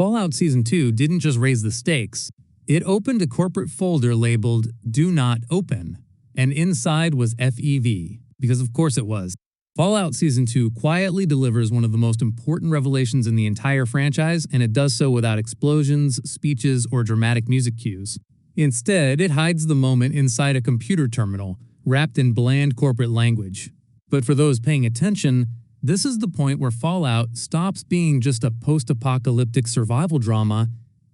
Fallout Season 2 didn't just raise the stakes. It opened a corporate folder labeled "Do Not Open," and inside was FEV, because of course it was. Fallout Season 2 quietly delivers one of the most important revelations in the entire franchise, and it does so without explosions, speeches, or dramatic music cues. Instead, it hides the moment inside a computer terminal, wrapped in bland corporate language. But for those paying attention, this is the point where Fallout stops being just a post-apocalyptic survival drama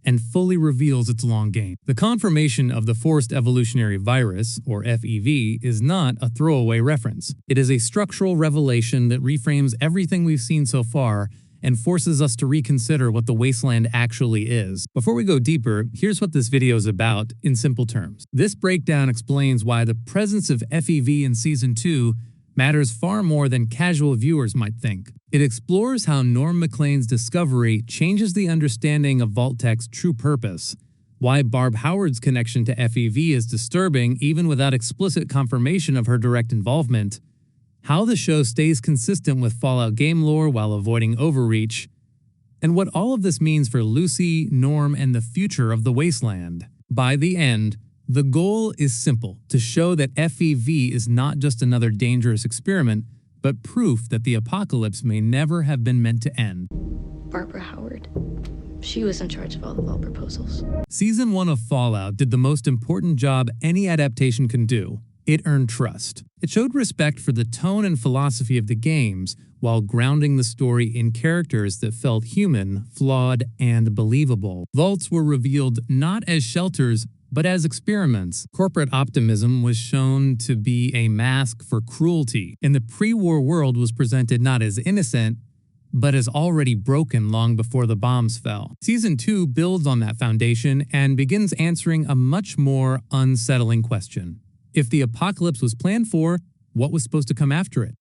and fully reveals its long game. The confirmation of the Forced Evolutionary Virus, or FEV, is not a throwaway reference. It is a structural revelation that reframes everything we've seen so far and forces us to reconsider what the wasteland actually is. Before we go deeper, here's what this video is about in simple terms. This breakdown explains why the presence of FEV in Season 2 matters far more than casual viewers might think. It explores how Norm MacLean's discovery changes the understanding of Vault-Tec's true purpose, why Barb Howard's connection to FEV is disturbing even without explicit confirmation of her direct involvement, how the show stays consistent with Fallout game lore while avoiding overreach, and what all of this means for Lucy, Norm, and the future of the wasteland. By the end, the goal is simple: to show that FEV is not just another dangerous experiment, but proof that the apocalypse may never have been meant to end. Barbara Howard. She was in charge of all the vault proposals. Season 1 of Fallout did the most important job any adaptation can do. It earned trust. It showed respect for the tone and philosophy of the games, while grounding the story in characters that felt human, flawed, and believable. Vaults were revealed not as shelters, but as experiments. Corporate optimism was shown to be a mask for cruelty, and the pre-war world was presented not as innocent, but as already broken long before the bombs fell. Season 2 builds on that foundation and begins answering a much more unsettling question. If the apocalypse was planned for, what was supposed to come after it?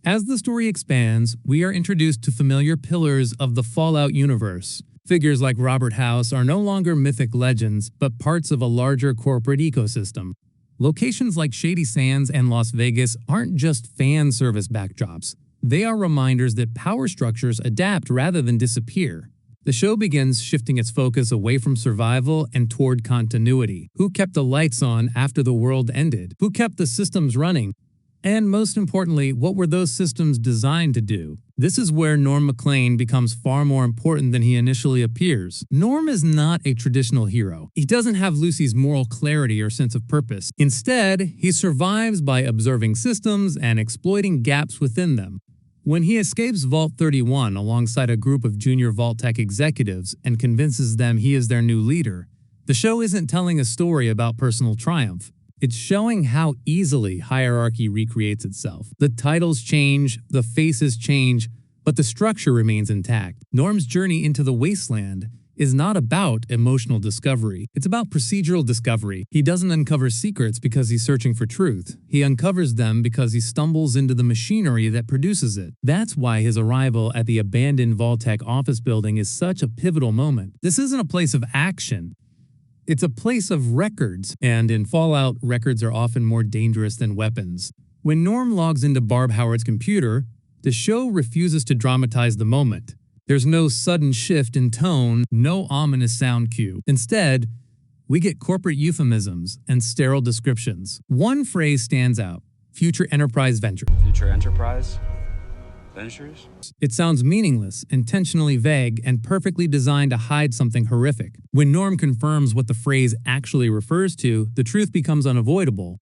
As the story expands, we are introduced to familiar pillars of the Fallout universe. Figures like Robert House are no longer mythic legends, but parts of a larger corporate ecosystem. Locations like Shady Sands and Las Vegas aren't just fan service backdrops. They are reminders that power structures adapt rather than disappear. The show begins shifting its focus away from survival and toward continuity. Who kept the lights on after the world ended? Who kept the systems running? And most importantly, what were those systems designed to do? This is where Norm MacLean becomes far more important than he initially appears. Norm is not a traditional hero. He doesn't have Lucy's moral clarity or sense of purpose. Instead, he survives by observing systems and exploiting gaps within them. When he escapes Vault 31 alongside a group of junior Vault-Tec executives and convinces them he is their new leader, the show isn't telling a story about personal triumph. It's showing how easily hierarchy recreates itself. The titles change, the faces change, but the structure remains intact. Norm's journey into the wasteland is not about emotional discovery. It's about procedural discovery. He doesn't uncover secrets because he's searching for truth. He uncovers them because he stumbles into the machinery that produces it. That's why his arrival at the abandoned Vault-Tec office building is such a pivotal moment. This isn't a place of action. It's a place of records, and in Fallout, records are often more dangerous than weapons. When Norm logs into Barb Howard's computer, the show refuses to dramatize the moment. There's no sudden shift in tone, no ominous sound cue. Instead, we get corporate euphemisms and sterile descriptions. One phrase stands out: Future Enterprise Venture. Future Enterprise Ventures? It sounds meaningless, intentionally vague, and perfectly designed to hide something horrific. When Norm confirms what the phrase actually refers to, the truth becomes unavoidable.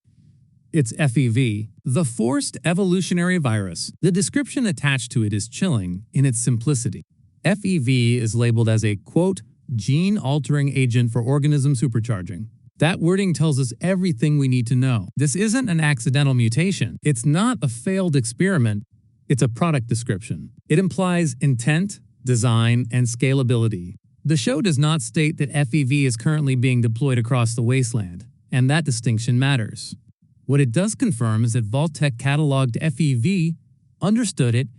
It's FEV, the Forced Evolutionary Virus. The description attached to it is chilling in its simplicity. FEV is labeled as a, quote, gene-altering agent for organism supercharging. That wording tells us everything we need to know. This isn't an accidental mutation. It's not a failed experiment. It's a product description. It implies intent, design, and scalability. The show does not state that FEV is currently being deployed across the wasteland, and that distinction matters. What it does confirm is that Vault-Tec cataloged FEV, understood it,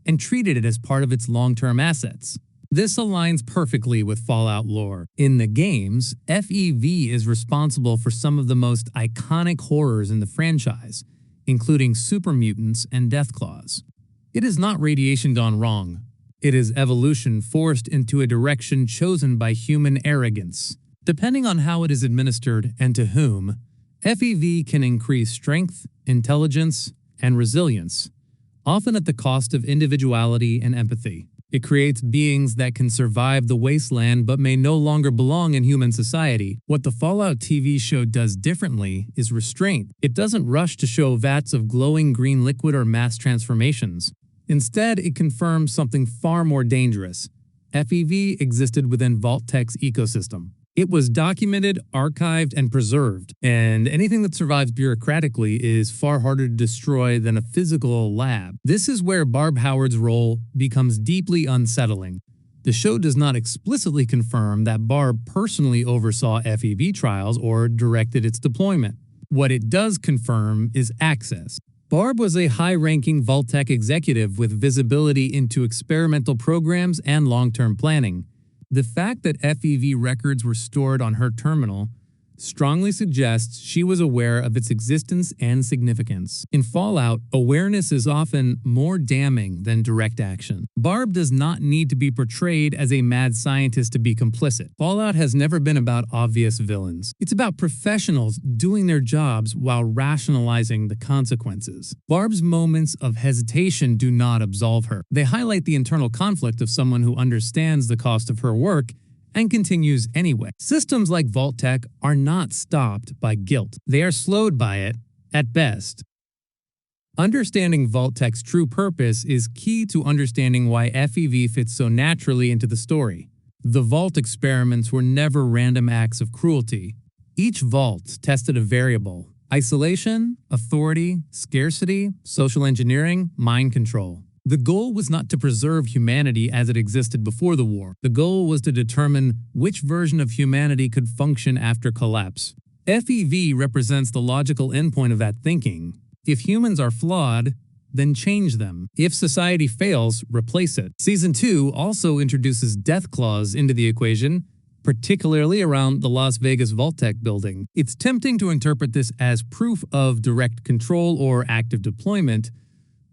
and treated it as part of its long-term assets. This aligns perfectly with Fallout lore. In the games, FEV is responsible for some of the most iconic horrors in the franchise, including super mutants and deathclaws. It is not radiation gone wrong. It is evolution forced into a direction chosen by human arrogance. Depending on how it is administered and to whom, FEV can increase strength, intelligence, and resilience, often at the cost of individuality and empathy. It creates beings that can survive the wasteland but may no longer belong in human society. What the Fallout TV show does differently is restraint. It doesn't rush to show vats of glowing green liquid or mass transformations. Instead, it confirms something far more dangerous. FEV existed within Vault-Tec's ecosystem. It was documented, archived, and preserved, and anything that survives bureaucratically is far harder to destroy than a physical lab. This is where Barb Howard's role becomes deeply unsettling. The show does not explicitly confirm that Barb personally oversaw FEV trials or directed its deployment. What it does confirm is access. Barb was a high-ranking Vault-Tec executive with visibility into experimental programs and long-term planning. The fact that FEV records were stored on her terminal strongly suggests she was aware of its existence and significance. In Fallout, awareness is often more damning than direct action. Barb does not need to be portrayed as a mad scientist to be complicit. Fallout has never been about obvious villains. It's about professionals doing their jobs while rationalizing the consequences. Barb's moments of hesitation do not absolve her. They highlight the internal conflict of someone who understands the cost of her work and continues anyway. Systems like Vault-Tec are not stopped by guilt. They are slowed by it, at best. Understanding Vault-Tec's true purpose is key to understanding why FEV fits so naturally into the story. The Vault experiments were never random acts of cruelty. Each Vault tested a variable: isolation, authority, scarcity, social engineering, mind control. The goal was not to preserve humanity as it existed before the war. The goal was to determine which version of humanity could function after collapse. FEV represents the logical endpoint of that thinking. If humans are flawed, then change them. If society fails, replace it. Season 2 also introduces deathclaws into the equation, particularly around the Las Vegas Vault-Tec building. It's tempting to interpret this as proof of direct control or active deployment,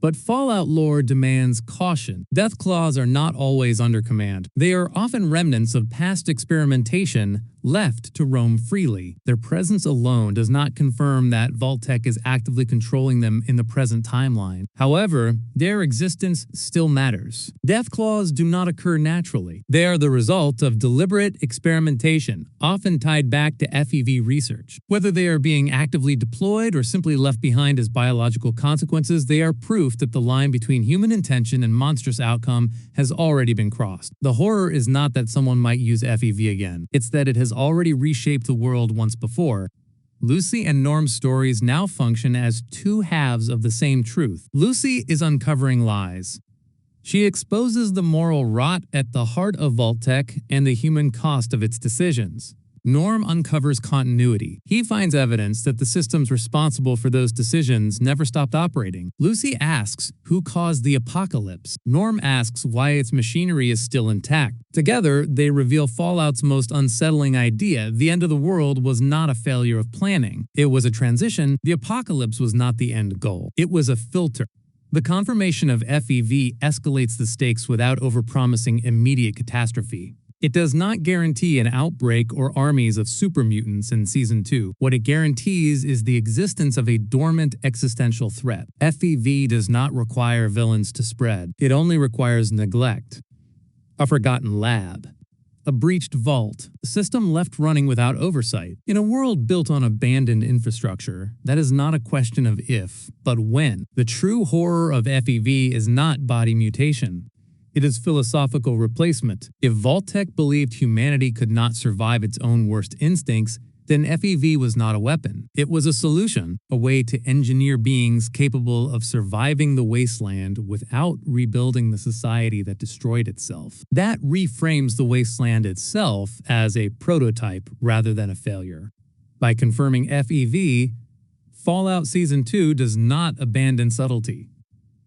but Fallout lore demands caution. Deathclaws are not always under command. They are often remnants of past experimentation left to roam freely. Their presence alone does not confirm that Vault-Tec is actively controlling them in the present timeline. However, their existence still matters. Deathclaws do not occur naturally. They are the result of deliberate experimentation, often tied back to FEV research. Whether they are being actively deployed or simply left behind as biological consequences, they are proof that the line between human intention and monstrous outcome has already been crossed. The horror is not that someone might use FEV again. It's that it has already reshaped the world once before. Lucy and Norm's stories now function as two halves of the same truth. Lucy is uncovering lies. She exposes the moral rot at the heart of Vault-Tec and the human cost of its decisions. Norm uncovers continuity. He finds evidence that the systems responsible for those decisions never stopped operating. Lucy asks who caused the apocalypse. Norm asks why its machinery is still intact. Together, they reveal Fallout's most unsettling idea: the end of the world was not a failure of planning. It was a transition. The apocalypse was not the end goal. It was a filter. The confirmation of FEV escalates the stakes without overpromising immediate catastrophe. It does not guarantee an outbreak or armies of super mutants in Season 2. What it guarantees is the existence of a dormant existential threat. FEV does not require villains to spread. It only requires neglect. A forgotten lab. A breached vault. A system left running without oversight. In a world built on abandoned infrastructure, that is not a question of if, but when. The true horror of FEV is not body mutation. It is philosophical replacement. If Vault-Tec believed humanity could not survive its own worst instincts, then FEV was not a weapon. It was a solution, a way to engineer beings capable of surviving the wasteland without rebuilding the society that destroyed itself. That reframes the wasteland itself as a prototype rather than a failure. By confirming FEV, Fallout Season 2 does not abandon subtlety.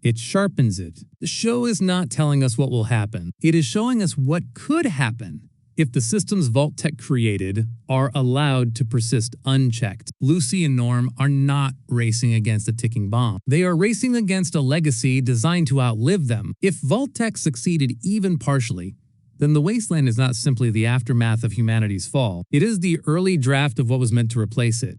It sharpens it. The show is not telling us what will happen. It is showing us what could happen. if the systems Vault-Tec created are allowed to persist unchecked. Lucy and Norm are not racing against a ticking bomb. They are racing against a legacy designed to outlive them. If Vault-Tec succeeded even partially, then the wasteland is not simply the aftermath of humanity's fall. It is the early draft of what was meant to replace it.